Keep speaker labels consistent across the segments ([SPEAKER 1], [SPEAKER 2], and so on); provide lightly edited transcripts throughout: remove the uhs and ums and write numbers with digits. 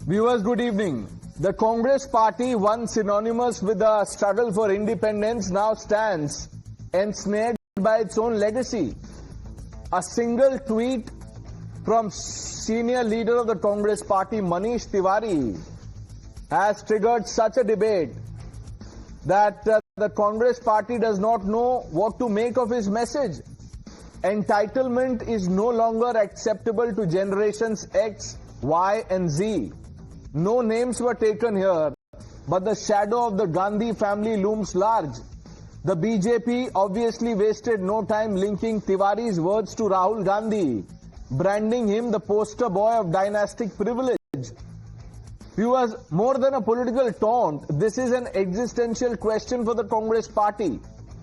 [SPEAKER 1] Viewers, good evening. The Congress party, once synonymous with the struggle for independence, now stands ensnared by its own legacy. A single tweet from senior leader of the Congress party, Manish Tewari, has triggered such a debate that the Congress party does not know what to make of his message. Entitlement is no longer acceptable to generations X, Y and Z. No names were taken here, but the shadow of the Gandhi family looms large. The BJP obviously wasted no time linking Tiwari's words to Rahul Gandhi, branding him the poster boy of dynastic privilege. Viewers, more than a political taunt, this is an existential question for the Congress party.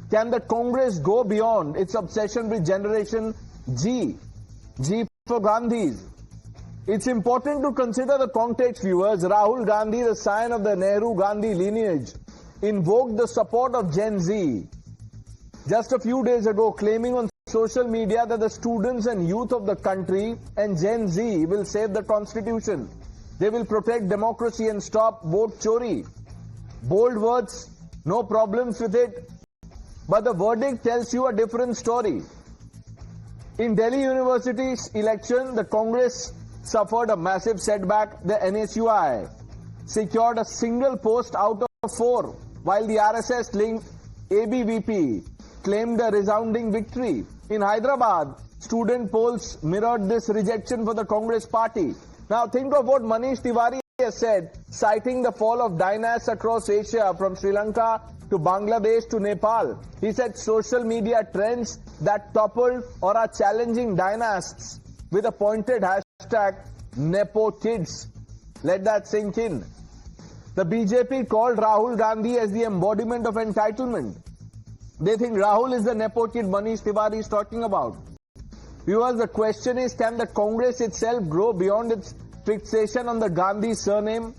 [SPEAKER 1] Can the Congress go beyond its obsession with Generation G? G for Gandhis. It's important to consider the context, viewers. Rahul Gandhi, the scion of the Nehru-Gandhi lineage, invoked the support of Gen Z just a few days ago, claiming on social media that the students and youth of the country and Gen Z will save the constitution. They will protect democracy and stop vote chori. Bold words, no problems with it. But the verdict tells you a different story. In Delhi University's election, the Congress suffered a massive setback. The NSUI secured a single post out of 4, while the RSS-linked ABVP claimed a resounding victory. In Hyderabad, student polls mirrored this rejection for the Congress party. Now think of what Manish Tewari has said, citing the fall of Dynasts across Asia, from Sri Lanka to Bangladesh to Nepal. He said social media trends that toppled or are challenging dynasts with a pointed hashtag Nepo kids. Let that sink in. The BJP called Rahul Gandhi as the embodiment of entitlement. They think Rahul is the Nepo kid Manish Tewari is talking about. Viewers, the question is, can the Congress itself grow beyond its fixation on the Gandhi surname?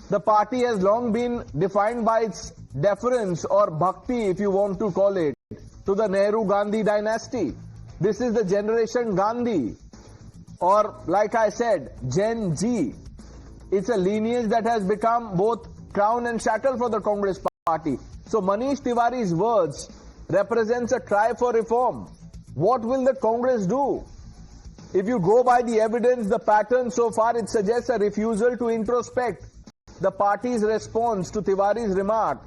[SPEAKER 1] The party has long been defined by its deference, or bhakti if you want to call it, to the Nehru-Gandhi dynasty. This is the Generation Gandhi, or like I said, Gen G. It's a lineage that has become both crown and shackle for the Congress party. So Manish Tewari's words represents a cry for reform. What will the Congress do? If you go by the evidence, the pattern so far, it suggests a refusal to introspect. The party's response to Tiwari's remark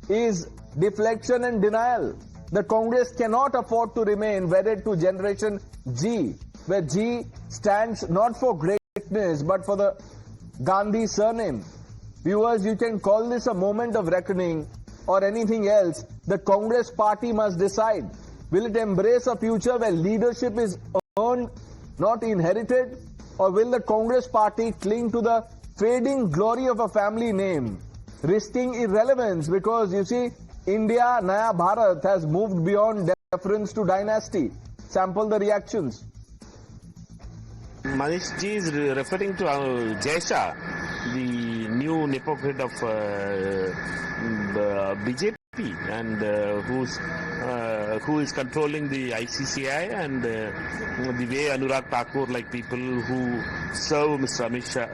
[SPEAKER 1] is deflection and denial. The Congress cannot afford to remain wedded to Generation G, where G stands not for greatness but for the Gandhi surname. Viewers, you can call this a moment of reckoning or anything else. The Congress party must decide. Will it embrace a future where leadership is earned, not inherited? Or will the Congress party cling to the fading glory of a family name, risking irrelevance? Because you see, India, Naya Bharat, has moved beyond deference to dynasty. Sample the reactions.
[SPEAKER 2] Manish ji is referring to Jai Shah, the new Nepo kid of the BJP, and who is controlling the ICCI, and the way Anurag Thakur, like people who serve Mr. Amit Shah,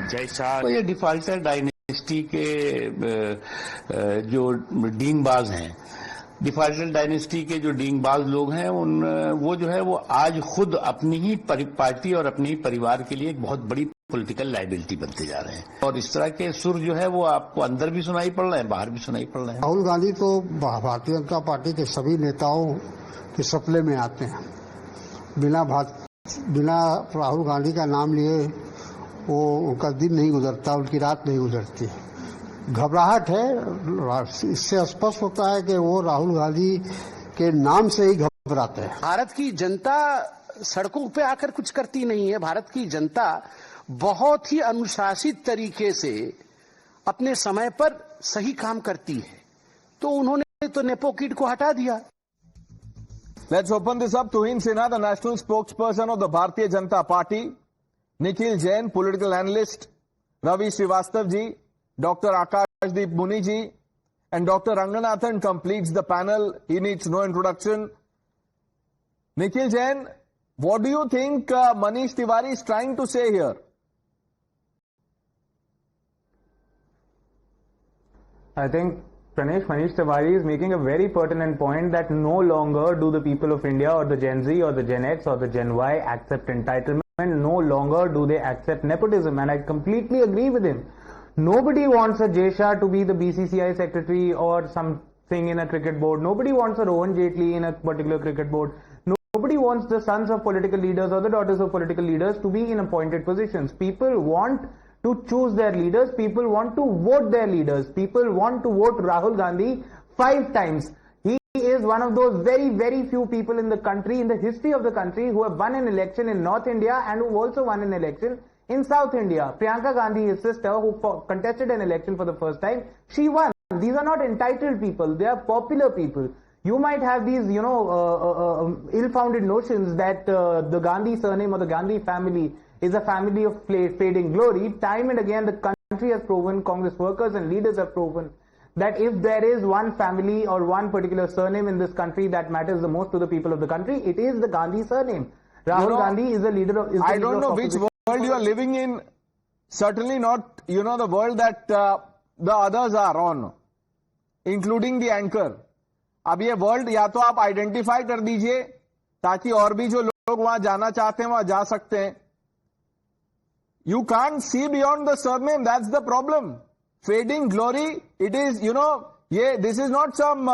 [SPEAKER 2] Jai Shah.
[SPEAKER 3] तो ये defaulter dynasty के जो डींगबाज हैं, defaulter dynasty के जो डींगबाज लोग हैं, वो जो है वो आज खुद अपनी ही पार्टी और अपने ही परिवार के लिए एक बहुत बड़ी पॉलिटिकल लायबिलिटी बनते जा रहे हैं। और इस तरह के सुर जो है वो आपको अंदर भी सुनाई पड़ रहे हैं, बाहर भी सुनाई पड़ रहे हैं।
[SPEAKER 4] राहुल गांधी तो भारतीय जनता पार्टी के सभी नेताओं के सपने में आते हैं। बिना राहुल गांधी का नाम लिए वो उनका दिन नहीं गुजरता, उनकी रात नहीं गुजरती। घबराहट है, इससे स्पष्ट होता है कि वो राहुल गांधी के नाम से ही घबराते हैं।
[SPEAKER 5] भारत की जनता सड़कों पे आकर कुछ करती नहीं है। भारत की जनता बहुत ही अनुशासित तरीके से अपने समय पर सही काम करती है। तो उन्होंने तो नेपो किड को हटा दिया।
[SPEAKER 1] Let's open this up to Tuhin Sinha, the national spokesperson of the Bharatiya Janata Party, Nikhil Jain, political analyst, Ravi Srivastav ji, Dr. Akashdeep Muni ji, and Dr. Ranganathan completes the panel. He needs no introduction. Nikhil Jain, what do you think Manish Tewari is trying to say here?
[SPEAKER 6] I think Manish Tewari is making a very pertinent point that no longer do the people of India or the Gen Z or the Gen X or the Gen Y accept entitlement. No longer do they accept nepotism, and I completely agree with him. Nobody wants a Jay Shah to be the BCCI secretary or something in a cricket board. Nobody wants a Rohan Jaitley in a particular cricket board. Nobody wants the sons of political leaders or the daughters of political leaders to be in appointed positions. People want to choose their leaders. People want to vote their leaders. People want to vote Rahul Gandhi 5 times. He is one of those very, very few people in the country, in the history of the country, who have won an election in North India and who also won an election in South India. Priyanka Gandhi, his sister, who contested an election for the first time, she won. These are not entitled people. They are popular people. You might have these, ill-founded notions that the Gandhi surname or the Gandhi family is a family of fading glory. Time and again, the country has proven, Congress workers and leaders have proven, that if there is one family or one particular surname in this country that matters the most to the people of the country, it is the Gandhi surname. Rahul Gandhi is the leader of...
[SPEAKER 1] I don't know which world you are living in. Certainly not, the world that the others are on, including the anchor. अब ये world या तो आप identify कर दीजिए ताकि और भी जो लोग वहां जाना चाहते हैं वहां जा सकते हैं. You can't see beyond the surname. That's the problem. Fading glory. It is, this is not some,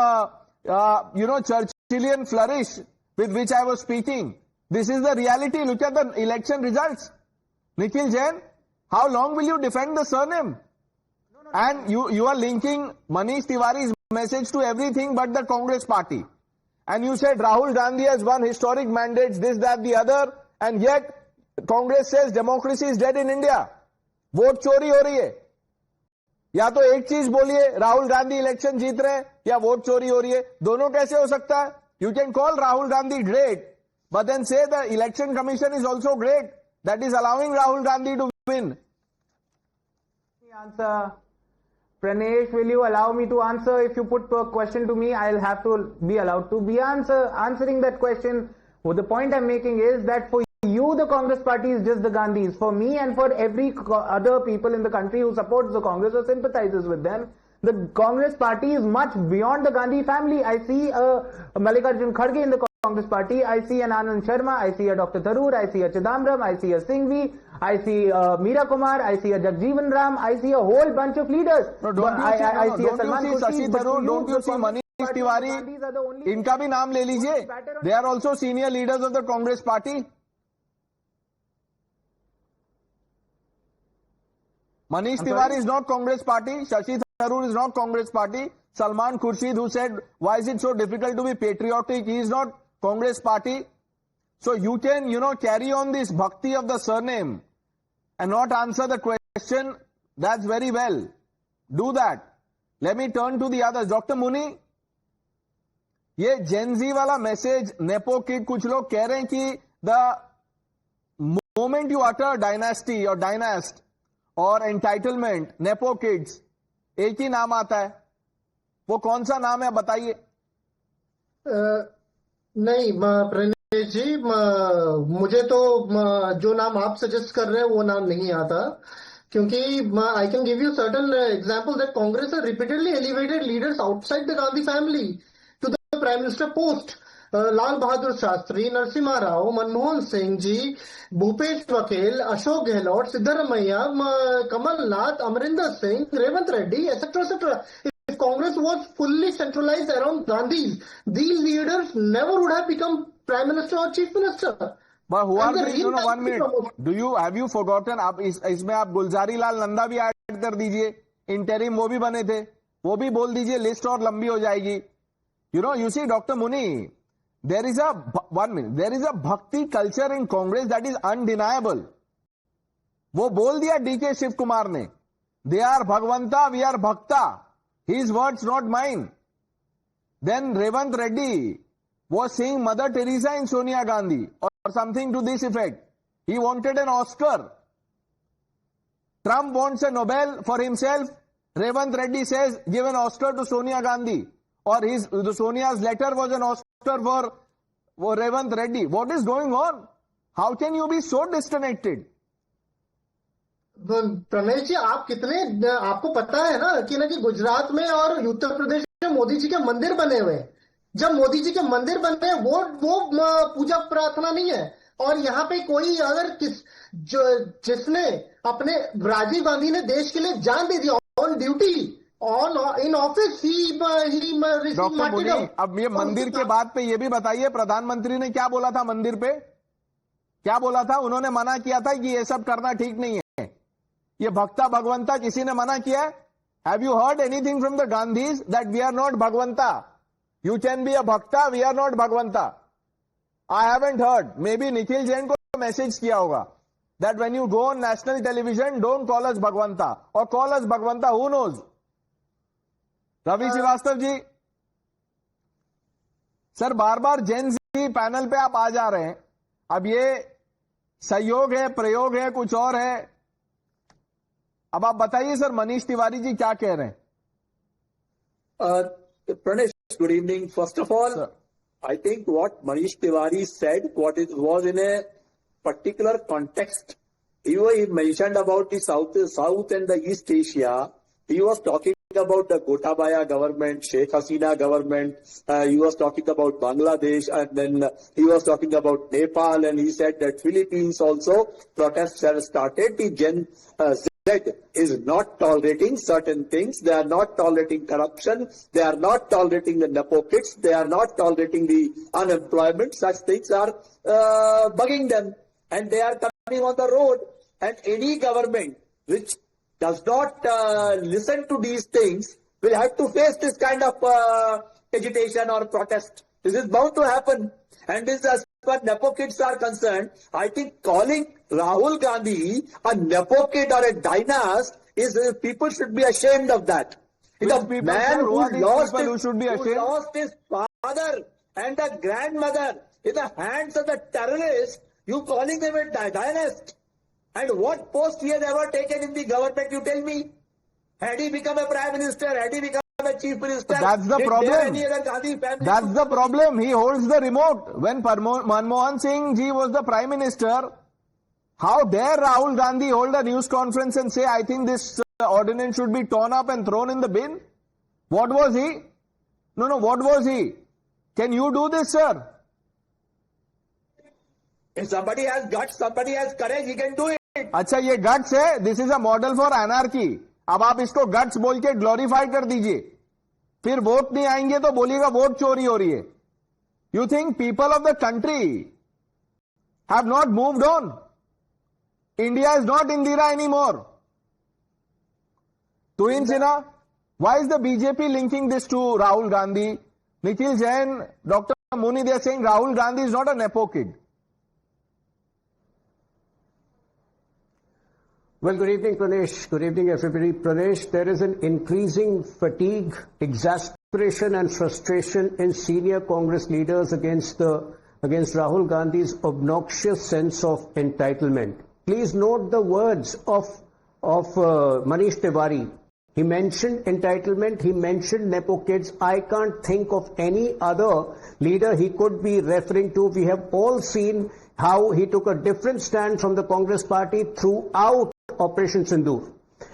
[SPEAKER 1] Churchillian flourish with which I was speaking. This is the reality. Look at the election results. Nikhil Jain, how long will you defend the surname? And you are linking Manish Tewari's message to everything but the Congress party. And you said Rahul Gandhi has won historic mandates, this, that, the other, and yet Congress says democracy is dead in India. Vote चोरी हो रही है. या तो एक चीज बोलिए Rahul Gandhi election जीत रहे हैं या वोट चोरी हो रही है. दोनों कैसे हो सकता है? You can call Rahul Gandhi great, but then say the election commission is also great, that is allowing Rahul Gandhi to win.
[SPEAKER 6] Answer. Pranesh, will you allow me to answer? If you put a question to me, I'll have to be allowed to be answering that question. Well, the point I'm making is that for you, the Congress party is just the Gandhis. For me and for every other people in the country who supports the Congress or sympathizes with them, the Congress party is much beyond the Gandhi family. I see a Mallikarjun Kharge in the Congress party. I see an Anand Sharma. I see a Dr. Tharoor. I see a Chidambaram. I see a Singhvi. I see Meera Kumar. I see a Jagjeevan Ram. I see a whole bunch of leaders.
[SPEAKER 1] No, don't you see Shashi Tharoor? Don't you see Manish Tewari? इनका भी नाम ले लीजिए. They are also senior leaders of the Congress party. Manish Tewari is not Congress party. Shashi Tharoor is not Congress party. Salman Khurshid, who said, why is it so difficult to be patriotic? He is not Congress party. So you can, carry on this bhakti of the surname and not answer the question. That's very well. Do that. Let me turn to the others. Dr. Muni, ये Gen Z वाला message, Nepo kid, कुछ लोग कह रहे हैं कि the moment you utter dynasty or dynast और entitlement, Nepo kids, एक ही नाम आता है. वो कौन सा नाम है बताइए.
[SPEAKER 7] नहीं प्रणेश जी, मुझे तो जो नाम आप सजेस्ट कर रहे हैं वो नाम नहीं आता, क्योंकि I can give you certain examples that Congress has repeatedly elevated leaders outside the Gandhi family to the prime minister post. Lal Bahadur Shastri, Narasimha Rao, Manmohan Singh ji, Bhupesh Baghel, Ashok Gehlot, Siddaramaiah, Kamalnath, Amarinder Singh, Revanth Reddy, etcetera etcetera. If Congress was fully centralized around Gandhi, these leaders never would have become Prime Minister or Chief Minister.
[SPEAKER 1] But who are these? No, 1 minute. Have you forgotten? आप इसमें आप गुलजारी लाल नंदा भी add कर दीजिए. Interim वो भी बने थे, वो भी बोल दीजिए. लिस्ट और लंबी हो जाएगी. You see, Dr. Muni, there is a 1 minute. There is a bhakti culture in Congress that is undeniable. वो बोल दिया DK शिव कुमार ने. They are Bhagwanta, we are Bhakta. His words, not mine. Then Revant Reddy was saying Mother Teresa in Sonia Gandhi or something to this effect. He wanted an Oscar. Trump wants a Nobel for himself. Revant Reddy says give an Oscar to Sonia Gandhi. Or Sonia's letter was an Oscar for Revant Reddy. What is going on? How can you be so disconnected?
[SPEAKER 7] Pranesh जी, आप कितने, आपको पता है ना कि गुजरात में और उत्तर प्रदेश में मोदी जी के मंदिर बने हुए हैं। जब मोदी जी के मंदिर बने हैं, वो पूजा प्रार्थना नहीं है। और यहाँ पे कोई अगर जिसने अपने, राजीव गांधी ने देश के लिए जान दे दी on duty, on in office,
[SPEAKER 1] doctor Muni, अब ये मंदिर के बात पे ये भी बताइए, प्रधानमंत्री ने क्या बोला था मंदिर पे? क्या बोला था? उन्होंने मना किया था कि ये सब करना ठीक नहीं है, ये भक्ता भगवंता किसी ने मना किया है? Have you heard anything from the Gandhis that we are not bhagwanta? You can be a bhakta, we are not bhagwanta. I haven't heard. Maybe Nikhil Jain को मैसेज किया होगा that when you go on national television, don't call us bhagwanta, और call us bhagwanta, who knows? Ravi Shrivastava ji, sir बार बार Gen Z panel पे आप आ जा रहे हैं, अब ये सहयोग है, प्रयोग है, कुछ और है? अब आप बताइए सर, मनीष तिवारी जी क्या कह रहे हैं?
[SPEAKER 8] Pranesh, good evening. First of all,
[SPEAKER 1] Sir.
[SPEAKER 8] I think what Manish Tewari said, was in a particular context. He mentioned about the South and the East Asia. He was talking about the Gotabaya government, Sheikh Hasina government. He was talking about Bangladesh, and then he was talking about Nepal, and he said that Philippines also protests have started. The Gen Z is not tolerating certain things. They are not tolerating corruption. They are not tolerating the Nepo kids. They are not tolerating the unemployment. Such things are bugging them, and they are coming on the road. And any government which does not listen to these things will have to face this kind of agitation or protest. This is bound to happen. And this, as far as Nepo kids are concerned, I think calling Rahul Gandhi a Nepo kid or a Dynast is, people should be ashamed of that.
[SPEAKER 1] Which
[SPEAKER 8] The
[SPEAKER 1] people,
[SPEAKER 8] man
[SPEAKER 1] sir?
[SPEAKER 8] who
[SPEAKER 1] What is
[SPEAKER 8] lost,
[SPEAKER 1] people who should be ashamed?
[SPEAKER 8] who lost his father and the grandmother in the hands of the terrorists, you calling them a dynast? And what post he has ever taken in the government, you tell me? Had he become a prime minister, had he become a chief minister,
[SPEAKER 1] That's the
[SPEAKER 8] did
[SPEAKER 1] problem.
[SPEAKER 8] there any other Gandhi family?
[SPEAKER 1] That's the problem. He holds the remote. When Manmohan Singh ji was the prime minister, how dare Rahul Gandhi hold a news conference and say, I think this ordinance should be torn up and thrown in the bin? What was he? No, what was he? Can you do this, sir?
[SPEAKER 8] If somebody has guts, somebody has courage, he can do it.
[SPEAKER 1] अच्छा, ये guts है. This is a model for anarchy. अब आप इसको guts बोल के glorify कर दीजिए, फिर वोट नहीं आएंगे तो बोलिएगा वोट चोरी हो रही है. You think people of the country have not moved on? India is not Indira any more. Tuhin Sinha, why is the BJP linking this to Rahul Gandhi? Nikhil Jain, Dr. Muni, they are saying Rahul Gandhi is not a Nepo kid.
[SPEAKER 5] Well, good evening, Pranesh. Good evening, everybody. Pranesh, there is an increasing fatigue, exasperation and frustration in senior Congress leaders against Rahul Gandhi's obnoxious sense of entitlement. Please note the words of Manish Tewari. He mentioned entitlement, he mentioned Nepo kids. I can't think of any other leader he could be referring to. We have all seen how he took a different stand from the Congress party throughout Operation Sindoor.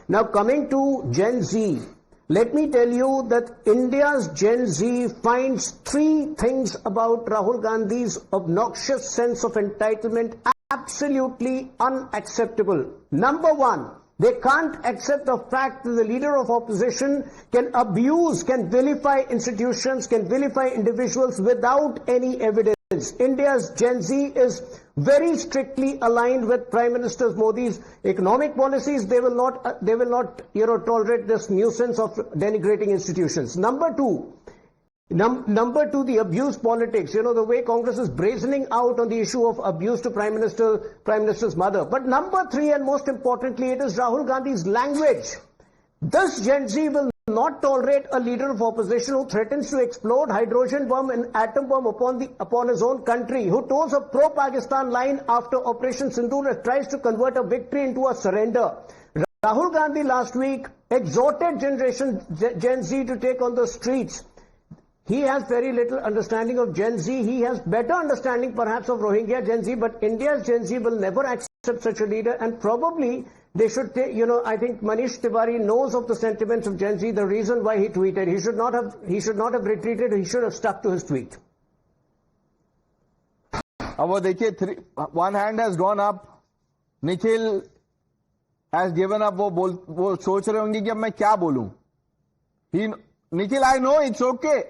[SPEAKER 5] Now coming to Gen Z, let me tell you that India's Gen Z finds three things about Rahul Gandhi's obnoxious sense of entitlement absolutely unacceptable. Number one, they can't accept the fact that the leader of opposition can abuse, can vilify institutions, can vilify individuals without any evidence. India's Gen Z is very strictly aligned with Prime Minister Modi's economic policies. They will not tolerate this nuisance of denigrating institutions. Number two, the abuse politics. The way Congress is brazening out on the issue of abuse to Prime Minister's mother. But number three, and most importantly, it is Rahul Gandhi's language. This Gen Z will not tolerate a leader of opposition who threatens to explode hydrogen bomb and atom bomb upon his own country, who toes a pro-Pakistan line after Operation Sindoor and tries to convert a victory into a surrender. Rahul Gandhi last week exhorted Gen Z to take on the streets. He has very little understanding of Gen Z. He has better understanding perhaps of Rohingya Gen Z, but India's Gen Z will never accept such a leader, and probably
[SPEAKER 9] They should take, I think Manish Tewari knows of the sentiments of Gen Z, the reason why he tweeted. He should not have retweeted, he should have stuck to his tweet.
[SPEAKER 1] अब वो देखिए, one hand has gone up. Nikhil has given up. वो सोच रहे होंगे कि अब मैं क्या बोलूं. Nikhil, I know it's okay.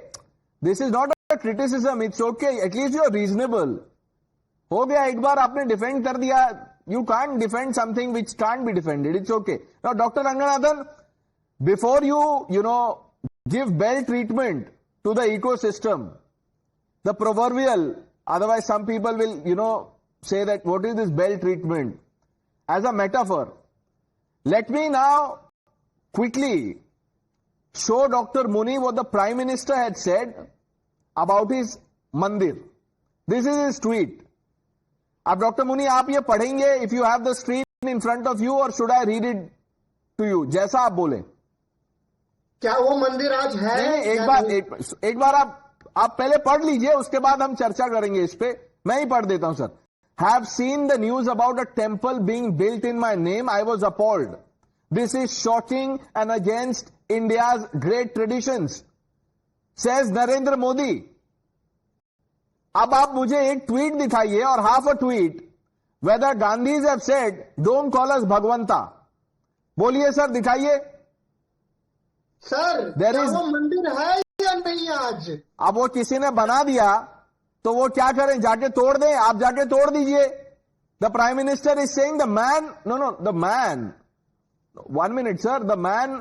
[SPEAKER 1] This is not a criticism. It's okay. At least you're reasonable. हो गया, एक बार आपने डिफेंड कर दिया. You can't defend something which can't be defended. It's okay. Now, Dr. Ranganathan, before you give bell treatment to the ecosystem, the proverbial, otherwise some people will, say that what is this bell treatment? As a metaphor, let me now quickly show Dr. Muni what the Prime Minister had said about his mandir. This is his tweet. अब doctor Muni आप ये पढ़ेंगे, if you have the screen in front of you, or should I read it to you, जैसा आप बोले.
[SPEAKER 7] क्या वो मंदिर आज है?
[SPEAKER 1] नहीं, एक बार आप पहले पढ़ लीजिए, उसके बाद हम चर्चा करेंगे इस पे. मैं ही पढ़ देता हूं sir. Have seen the news about a temple being built in my name. I was appalled. This is shocking and against India's great traditions, says Narendra Modi. अब आप मुझे एक ट्वीट दिखाइए और half a tweet whether Gandhis have said don't call us bhagwanta. बोलिए sir, दिखाइए
[SPEAKER 7] sir. वो मंदिर है या नहीं आज?
[SPEAKER 1] अब वो किसी ने बना दिया तो वो क्या करें, जाके तोड़ दें? आप जाके तोड़ दीजिए. The prime minister is saying the man, the man, 1 minute sir, the man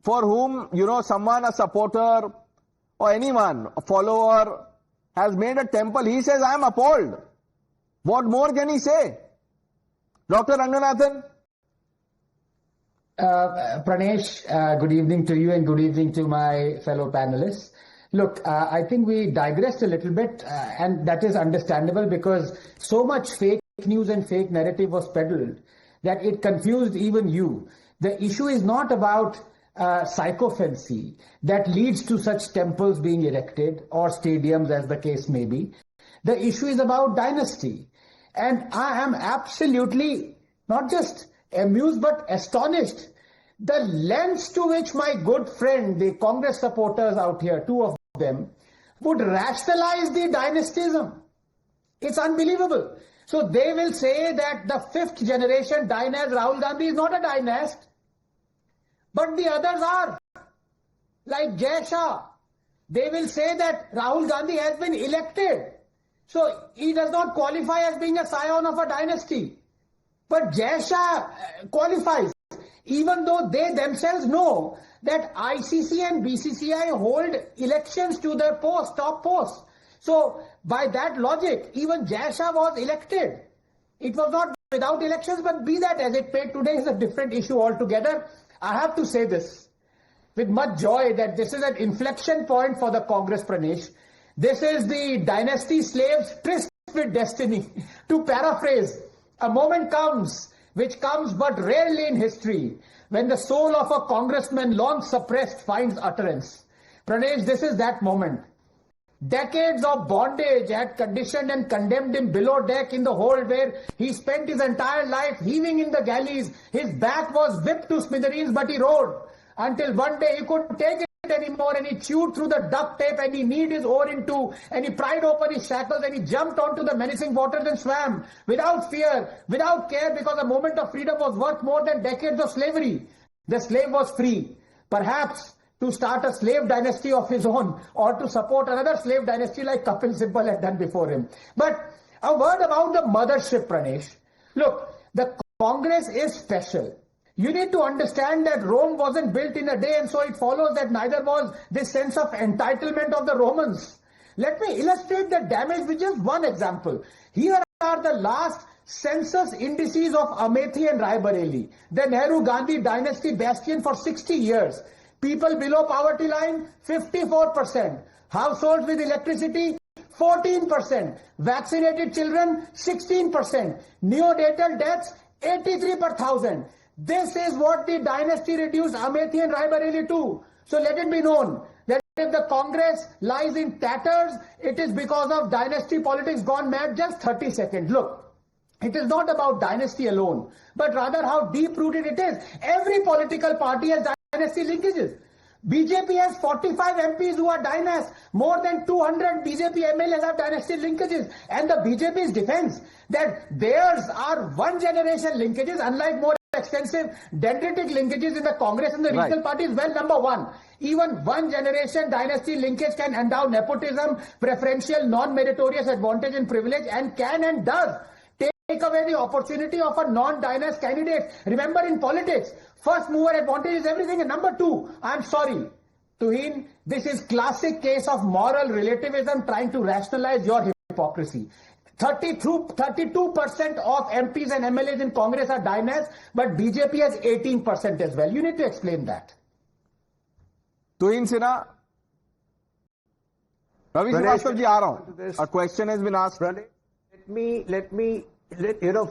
[SPEAKER 1] for whom someone, a supporter or anyone, a follower, has made a temple, he says, I am appalled. What more can he say? Dr. Ranganathan?
[SPEAKER 10] Pranesh, good evening to you and good evening to my fellow panelists. Look, I think we digressed a little bit, and that is understandable because so much fake news and fake narrative was peddled that it confused even you. The issue is not about sycophancy that leads to such temples being erected or stadiums, as the case may be. The issue is about dynasty. And I am absolutely not just amused but astonished the lengths to which my good friend, the Congress supporters out here, two of them, would rationalize the dynastism. It's unbelievable. So they will say that the fifth generation dynast, Rahul Gandhi, is not a dynast, but the others are, like Jai Shah. They will say that Rahul Gandhi has been elected, so he does not qualify as being a scion of a dynasty. But Jai Shah qualifies, even though they themselves know that ICC and BCCI hold elections to their post, top posts. So by that logic, even Jai Shah was elected. It was not without elections, but be that as it may, today is a different issue altogether. I have to say this with much joy that this is an inflection point for the Congress, Pranesh. This is the dynasty slaves tryst with destiny. To paraphrase, a moment comes, which comes but rarely in history, when the soul of a congressman long suppressed finds utterance. Pranesh, this is that moment. Decades of bondage had conditioned and condemned him below deck in the hold where he spent his entire life heaving in the galleys. His back was whipped to smithereens, but he rode until one day he couldn't take it anymore and he chewed through the duct tape and he kneed his oar in two and he pried open his shackles and he jumped onto the menacing waters and swam without fear, without care, because a moment of freedom was worth more than decades of slavery. The slave was free, perhaps to start a slave dynasty of his own or to support another slave dynasty like Kapil Sibal had done before him. But a word about the mothership, Pranesh. Look, the Congress is special. You need to understand that Rome wasn't built in a day, and so it follows that neither was this sense of entitlement of the Romans. Let me illustrate the damage with just one example. Here are the last census indices of Amethi and Raebareli, the Nehru-Gandhi dynasty bastion for 60 years. People below poverty line, 54%. Households with electricity, 14%. Vaccinated children, 16%. Neonatal deaths, 83 per thousand. This is what the dynasty reduced Amethi and Raebareli to. So let it be known that if the Congress lies in tatters, it is because of dynasty politics gone mad. Just 30 seconds. Look, It is not about dynasty alone, but rather how deep-rooted it is. Every political party has dynasty linkages. BJP has 45 MPs who are dynasts. More than 200 BJP MLAs have dynasty linkages. And the BJP's defense that theirs are one-generation linkages, unlike more extensive dendritic linkages in the Congress and the regional parties. Well, number one, even one-generation dynasty linkage can endow nepotism, preferential, non-meritorious advantage and privilege, and can and does take away the opportunity of a non-dynast candidate. Remember, in politics, first mover advantage is everything. And number two, I'm sorry, Tuhin, this is classic case of moral relativism trying to rationalize your hypocrisy. 32% of MPs and MLAs in Congress are dynasts, but BJP has 18% as well. You need to explain that.
[SPEAKER 1] Tuhin Sinha, Ravi Srivastava ji, aa raha hu. A question has been asked.
[SPEAKER 9] Let me,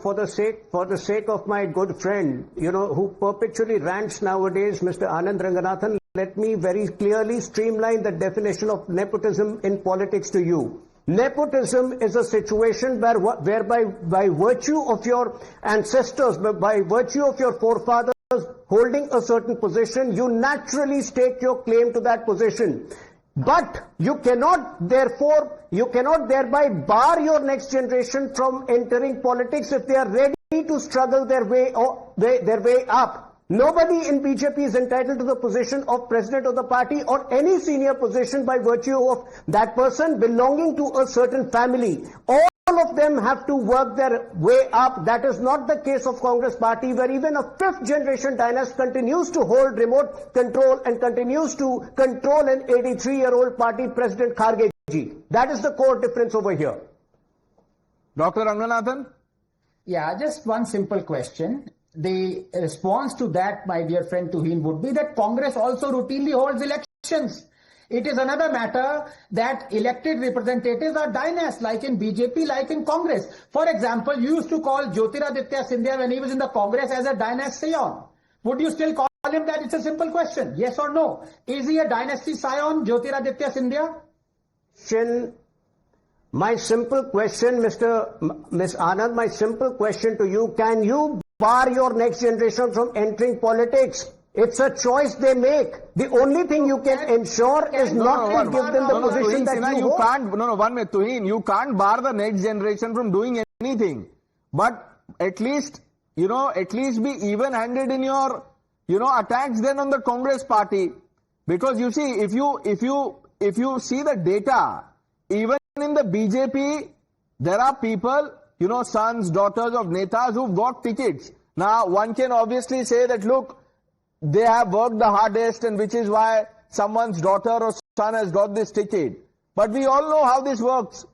[SPEAKER 9] for the sake of my good friend, who perpetually rants nowadays, Mr. Anand Ranganathan, let me very clearly streamline the definition of nepotism in politics to you. Nepotism is a situation whereby by virtue of your ancestors, by virtue of your forefathers holding a certain position, you naturally stake your claim to that position. But you cannot thereby bar your next generation from entering politics if they are ready to struggle their way up. Nobody in BJP is entitled to the position of president of the party or any senior position by virtue of that person belonging to a certain family. All of them have to work their way up. That is not the case of Congress party, where even a fifth generation dynast continues to hold remote control and continues to control an 83-year-old party president Kharge ji. That is the core difference over here.
[SPEAKER 1] Dr. Ranganathan?
[SPEAKER 10] Yeah, just one simple question. The response to that, my dear friend Tuhin, would be that Congress also routinely holds elections. It is another matter that elected representatives are dynasts, like in BJP, like in Congress. For example, you used to call Jyotiraditya Scindia when he was in the Congress as a dynast scion. Would you still call him that? It's a simple question. Yes or no? Is he a dynasty scion, Jyotiraditya Scindia?
[SPEAKER 9] My simple question, Miss Anand, my simple question to you, can you bar your next generation from entering politics? It's a choice they make. The only thing you can ensure is not to give them the position that you
[SPEAKER 1] can't. One minute, Tuhin. You can't bar the next generation from doing anything. But at least be even-handed in your, attacks then on the Congress party. Because you see, if you see the data, even in the BJP, there are people, sons, daughters of netas who've got tickets. Now, one can obviously say that, look, they have worked the hardest, and which is why someone's daughter or son has got this ticket. But we all know how this works.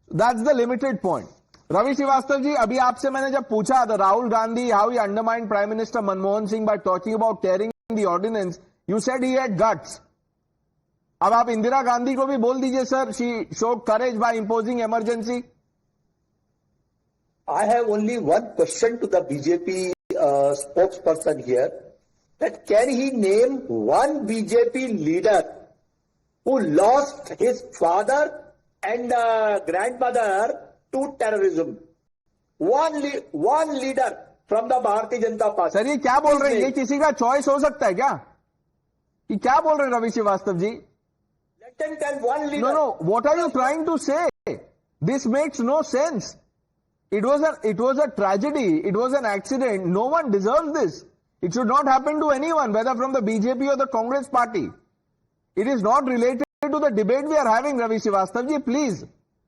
[SPEAKER 1] That's the limited point. Ravi Srivastava ji, abhi aapse maine jab pucha the Rahul Gandhi, how he undermined Prime Minister Manmohan Singh by talking about tearing the ordinance, you said he had guts. अब आप इंदिरा गांधी को भी बोल दीजिए, sir, she showed courage by imposing emergency.
[SPEAKER 8] I have only one question to the BJP spokesperson here, that can he name one BJP leader who lost his father and grandmother to terrorism? One leader from the Bharatiya Janata Party.
[SPEAKER 1] Sir ये क्या बोल रहे हैं? ये किसी का choice हो सकता है क्या? ये क्या बोल रहे हैं रवि श्रीवास्तव जी?
[SPEAKER 8] Let them tell one leader.
[SPEAKER 1] No. What are you trying to say? This makes no sense. It was a tragedy. It was an accident. No one deserves this. It should not happen to anyone, whether from the BJP or the Congress party. It is not related to the debate we are having, Ravi Srivastava ji. Please,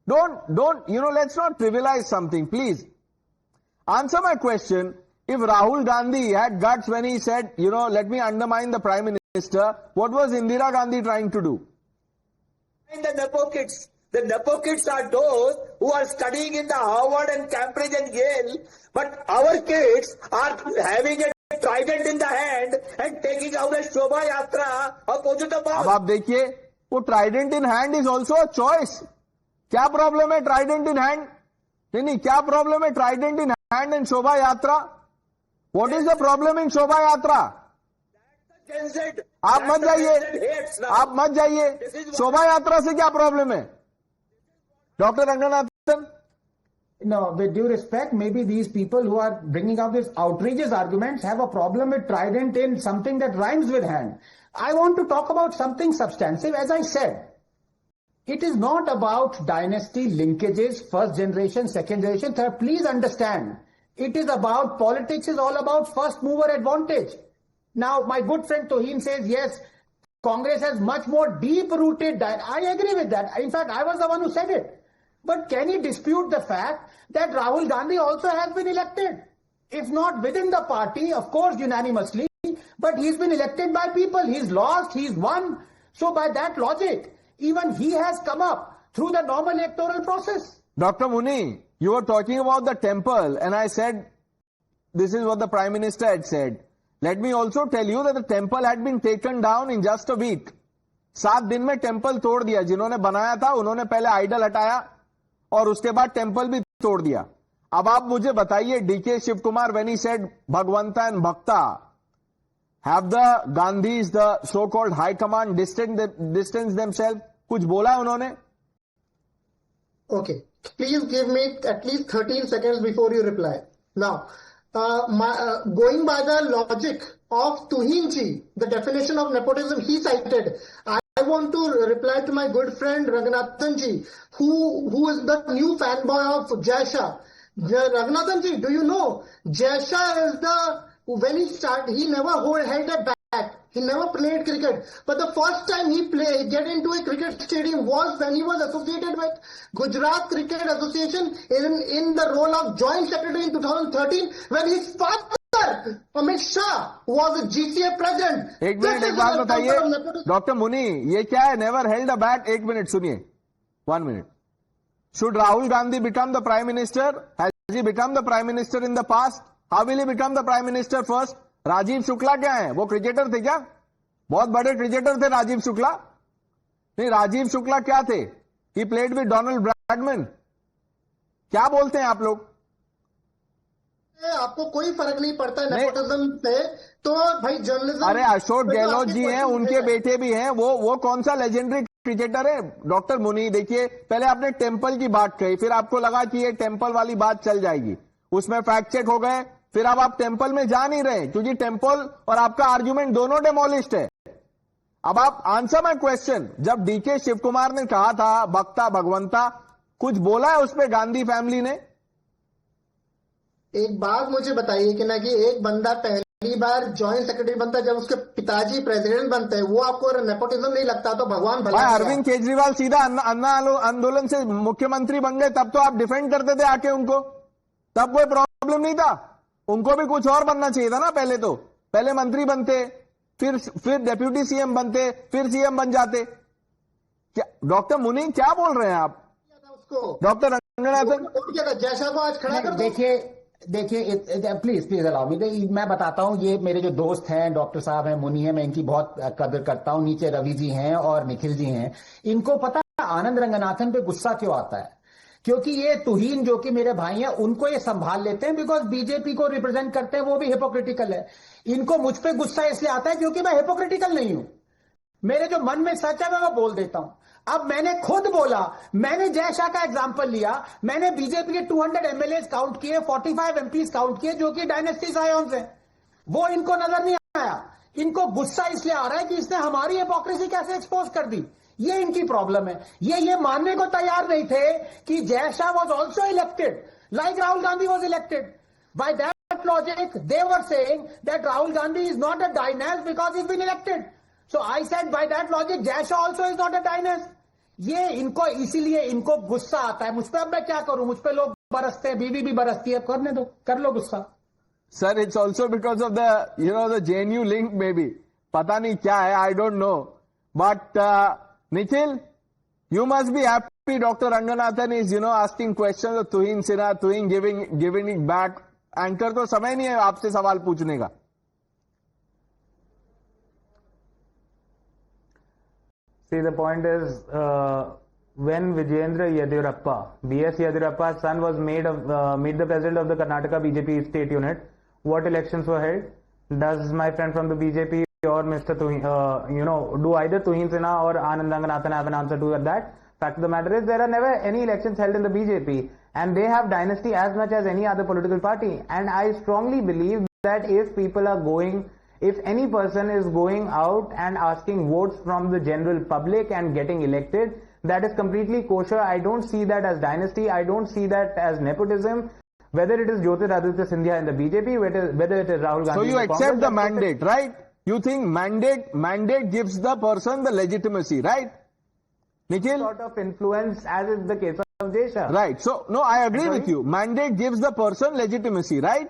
[SPEAKER 1] don't, let's not trivialize something, please. Answer my question. If Rahul Gandhi had guts when he said, let me undermine the Prime Minister, what was Indira Gandhi trying to do?
[SPEAKER 8] And the Nepo kids. The Nepo kids are those who are studying in the Harvard and Cambridge and Yale, but our kids are having a trident in the hand and taking out a Shobha Yatra opposite the boss.
[SPEAKER 1] अब आप देखिए, वो trident in hand is also a choice. क्या problem है trident in hand? नहीं, क्या problem है trident in hand and Shobha Yatra? What is the problem in Shobha Yatra? आप मत जाइए, शोभा यात्रा से क्या प्रॉब्लम है? Doctor Ranganathan,
[SPEAKER 10] No, with due respect, maybe these people who are bringing out these outrageous arguments have a problem with trident in something that rhymes with hand. I want to talk about something substantive. As I said, it is not about dynasty linkages, first generation, second generation, third. Please understand, it is about politics is all about first mover advantage. Now, my good friend Toheen says, yes, Congress has much more deep-rooted. I agree with that. In fact, I was the one who said it. But can he dispute the fact that Rahul Gandhi also has been elected? If not within the party, of course, unanimously, but he's been elected by people. He's lost, he's won. So by that logic, even he has come up through the normal electoral process.
[SPEAKER 1] Dr. Muni, you were talking about the temple, and I said, this is what the Prime Minister had said. Let me also tell you that the temple had been taken down in just a week. 7 दिन में temple तोड़ दिया. जिन्होंने बनाया था उन्होंने पहले idol हटाया और उसके बाद टेम्पल भी तोड़ दिया. अब आप मुझे बताइए, DK Shivakumar when he said Bhagwanta and Bhakta, have the Gandhis, the so-called high command, distance themselves? कुछ बोला है उन्होंने?
[SPEAKER 7] Okay, please give me at least 13 seconds before you reply. Now, going by the logic of Tuhin ji, the definition of nepotism he cited, I want to reply to my good friend Raghunathan ji, who is the new fanboy of Jai Shah. Raghunathan ji, do you know, Jai Shah is when he started, he never held a bat. He never played cricket. But the first time he get into a cricket stadium was when he was associated with Gujarat Cricket Association in the role of Joint Secretary in 2013 when his father, Amit Shah, was a GCA president.
[SPEAKER 1] एक minute एक बात बताइए doctor मुनी, ये क्या है never held a bat? एक minute सुनिए, 1 minute. Should Rahul Gandhi become the Prime Minister? Has he become the Prime Minister in the past? How will he become the Prime Minister first? Rajiv Shukla क्या है? वो cricketer थे क्या? बहुत बड़े cricketer थे राजीव शुक्ला. नहीं, राजीव शुक्ला क्या थे? He played with Donald Bradman. क्या बोलते हैं आप लोग?
[SPEAKER 7] आपको कोई फर्क नहीं पड़ता है नेपोटिज्म से, तो भाई जर्नलिज्म.
[SPEAKER 1] अरे अशोक गहलोत जी हैं, उनके बेटे भी हैं. वो कौन सा लेजेंडरी क्रिकेटर है? डॉक्टर मुनी, देखिए, पहले आपने टेम्पल की बात कही, फिर आपको लगा कि ये टेम्पल वाली बात चल जाएगी, उसमें फैक्ट चेक हो गए, फिर अब आप टेम्पल में जा नहीं रहे क्योंकि टेम्पल और आपका आर्ग्यूमेंट दोनों डेमोलिस्ड है. अब आप आंसर माय क्वेश्चन. जब डीके शिव कुमार ने कहा था भक्ता भगवंता, कुछ बोला है उस पर गांधी फैमिली ने?
[SPEAKER 7] एक बात मुझे बताइए कि ना कि एक बंदा पहली बार जॉइंट सेक्रेटरी बनता है, जब उसके पिताजी प्रेसिडेंट बनते हैं, वो आपको नेपोटिज्म नहीं लगता? तो भगवान भला.
[SPEAKER 1] अरविंद केजरीवाल सीधा अन्ना आंदोलन से मुख्यमंत्री बन गए, तब तो आप डिफेंड करते थे आके उनको, तब कोई प्रॉब्लम नहीं था. उनको भी कुछ और बनना चाहिए था ना. पहले मंत्री बनते, फिर डेप्यूटी सीएम बनते, फिर सीएम बन जाते. क्या डॉक्टर मुनी क्या बोल रहे हैं आप? डॉक्टर रंगनाथन
[SPEAKER 7] जैसा को आज खड़ा कर.
[SPEAKER 10] देखिए प्लीज अलाउ मी. मैं बताता हूं, ये मेरे जो दोस्त हैं, डॉक्टर साहब हैं, मुनी हैं, मैं इनकी बहुत कदर करता हूं. नीचे रवि जी हैं और निखिल जी हैं. इनको पता है आनंद रंगनाथन पे गुस्सा क्यों आता है? क्योंकि ये तुहीन जो कि मेरे भाई हैं, उनको ये संभाल लेते हैं बिकॉज बीजेपी को रिप्रेजेंट करते हैं, वो भी हिपोक्रिटिकल है. इनको मुझ पे गुस्सा इसलिए आता है क्योंकि मैं हिपोक्रिटिकल नहीं हूं. मेरे जो मन में सच है मैं वो बोल देता हूं. अब मैंने खुद बोला, मैंने जय शाह का एग्जांपल लिया, मैंने बीजेपी के 200 एमएलए काउंट किए, 45 एमपीज काउंट किए जो कि डायनेस्टी सायोन्स हैं. वो इनको नजर नहीं आया. इनको गुस्सा इसलिए आ रहा है कि इसने हमारी हिपोक्रेसी कैसे एक्सपोज कर दी. ये इनकी प्रॉब्लम है. ये मानने को तैयार नहीं थे कि Jay Shah was also elected like Rahul Gandhi was elected. By that logic they were saying that Rahul Gandhi is not a dynast because he is been elected. So I said by that logic Jay Shah also is not a dynast. ये इनको इसीलिए इनको गुस्सा आता है. मुझ पे अब मैं क्या करूं? मुझ पे लोग बरसते हैं, बीवी भी बरसती है. करने दो, कर लो गुस्सा.
[SPEAKER 1] Sir, it's also because of the JNU link may be. पता नहीं क्या है, I don't know. But Nikhil, you must be happy Dr. Ranganathan is, asking questions of Tuhin Sinha, Tuhin giving it back. Anchor तो समय नहीं है आपसे सवाल पूछने का.
[SPEAKER 6] See, the point is, when Vijayendra Yadurappa, B.S. Yadurappa's son was made the president of the Karnataka BJP state unit, what elections were held? Does my friend from the BJP or Mr. Tuhin, do either Tuhin Sinha or Anand Ranganathan have an answer to that? Fact of the matter is, there are never any elections held in the BJP, and they have dynasty as much as any other political party. And I strongly believe that if any person is going out and asking votes from the general public and getting elected, that is completely kosher. I don't see that as dynasty. I don't see that as nepotism. Whether it is Jyotiraditya Scindia in the BJP, whether it is Rahul Gandhi.
[SPEAKER 1] So you
[SPEAKER 6] in the
[SPEAKER 1] accept
[SPEAKER 6] Congress,
[SPEAKER 1] the mandate, right? You think mandate gives the person the legitimacy, right? Nikhil?
[SPEAKER 6] Sort of influence, as is the case of Desha.
[SPEAKER 1] Right. So, no, I agree with you. Mandate gives the person legitimacy, right?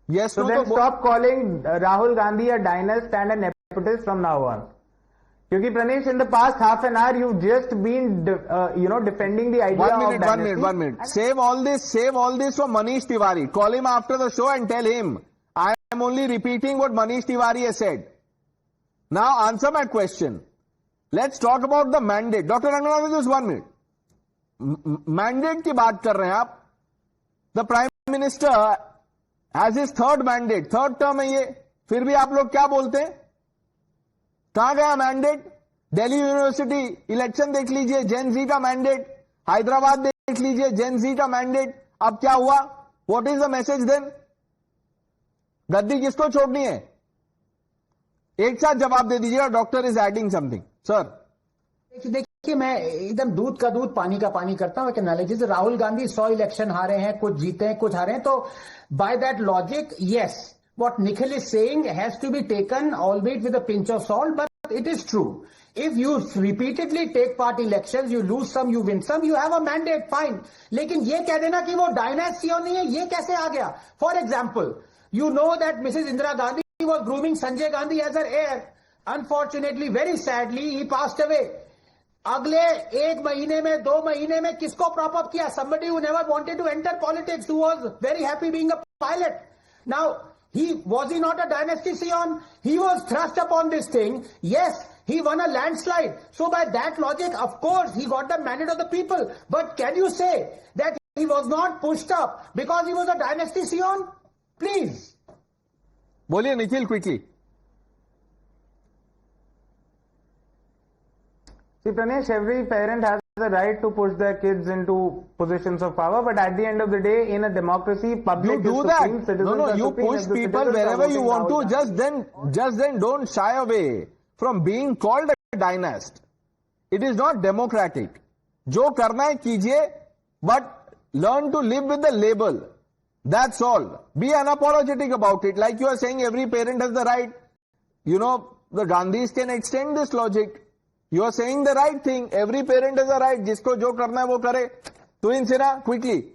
[SPEAKER 1] Yes,
[SPEAKER 6] So then stop calling Rahul Gandhi a dynast and a nepotist from now on. Because Pranesh, in the past half an hour, you've just been, defending the idea of dynasty.
[SPEAKER 1] One minute. Save all this for Manish Tewari. Call him after the show and tell him, I am only repeating what Manish Tewari has said. Now answer my question. Let's talk about the mandate. Dr. Ranganathan, just 1 minute. Mandate की बात कर रहे हैं आप. The Prime Minister has his third mandate. Third term है ये. फिर भी आप लोग क्या बोलते हैं? कहां गया मैंडेट? दिल्ली यूनिवर्सिटी इलेक्शन देख लीजिए, जेन जी का मैंडेट. हैदराबाद देख लीजिए, जेन जी का मैंडेट. अब क्या हुआ? What is the message then? गद्दी किसको छोड़नी है? एक साथ जवाब दे दीजिएगा. Doctor is adding something. Sir
[SPEAKER 10] देखिए, मैं एकदम दूध का दूध पानी का पानी करता हूं. एक एनालिसिस. राहुल गांधी 100 इलेक्शन हारे हैं, कुछ जीते हैं, कुछ हारे हैं. तो bye that logic, yes, what Nikhil is saying has to be taken, albeit with a pinch of salt, but it is true. If you repeatedly take part elections, you lose some, you win some, you have a mandate, fine. लेकिन ये कह देना कि वो dynasty नहीं है, ये कैसे आ गया? For example, you know that Mrs. Indira Gandhi was grooming Sanjay Gandhi as her heir. Unfortunately, very sadly, he passed away. अगले 1 महीने में, 2 महीने में किसको prop up किया? Somebody who never wanted to enter politics, who was very happy being a pilot. Now, was he not a dynasty scion? He was thrust upon this thing. Yes, he won a landslide. So by that logic, of course, he got the mandate of the people. But can you say that he was not pushed up because he was a dynasty scion? Please.
[SPEAKER 1] बोलिए Nikhil, quickly.
[SPEAKER 6] See, Pranesh, every parent has the right to push their kids into positions of power, but at the end of the day, in a democracy, public
[SPEAKER 1] you do
[SPEAKER 6] is
[SPEAKER 1] that.
[SPEAKER 6] supreme, citizens
[SPEAKER 1] No,
[SPEAKER 6] are
[SPEAKER 1] you
[SPEAKER 6] supreme,
[SPEAKER 1] push
[SPEAKER 6] and the
[SPEAKER 1] people
[SPEAKER 6] citizens are
[SPEAKER 1] wherever you
[SPEAKER 6] voting
[SPEAKER 1] want to.
[SPEAKER 6] Rahul
[SPEAKER 1] Just then don't shy away from being called a dynast. It is not democratic. जो करना है कीजिए, but learn to live with the label. That's all. Be unapologetic about it. Like you are saying, every parent has the right. You know, the Gandhis can extend this logic. You are saying the right thing. Every parent has a right. जिसको जो करना है वो करे. Tuhin Sinha, quickly.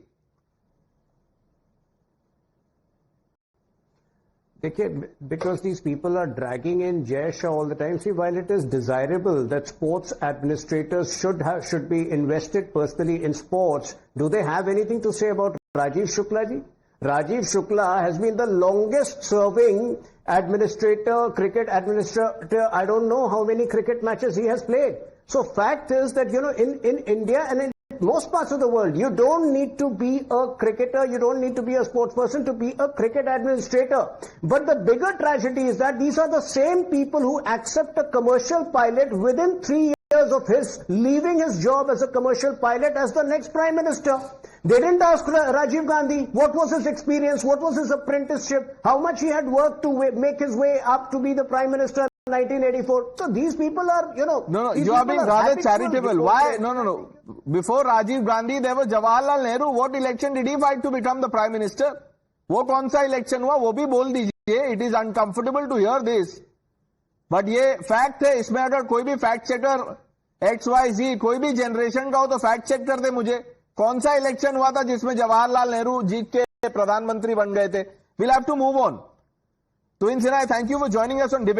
[SPEAKER 9] Because these people are dragging in Jai Shah all the time. See, while it is desirable that sports administrators should be invested personally in sports, do they have anything to say about Rajiv Shukla ji? Rajiv Shukla has been the longest serving cricket administrator. I don't know how many cricket matches he has played. So fact is that, in India and in most parts of the world, you don't need to be a cricketer, you don't need to be a sports person to be a cricket administrator. But the bigger tragedy is that these are the same people who accept a commercial pilot within 3 years of his leaving his job as a commercial pilot as the next Prime Minister. They didn't ask Rajiv Gandhi what was his experience, what was his apprenticeship, how much he had worked to make his way up to be the Prime Minister in 1984. So these people are,
[SPEAKER 1] No, you are being rather charitable. Why? No. Before Rajiv Gandhi, there was Jawaharlal Nehru. What election did he fight to become the Prime Minister? वो कौन सा election हुआ? वो भी बोल दीजिए. It is uncomfortable to hear this. But ये fact है. इसमें अगर कोई भी fact checker XYZ कोई भी generation का हो तो fact check कर दे मुझे. कौन सा इलेक्शन हुआ था जिसमें जवाहरलाल नेहरू जीत के प्रधानमंत्री बन गए थे? We'll have to move on. Tuhin Sinha, thank you for joining us on debate.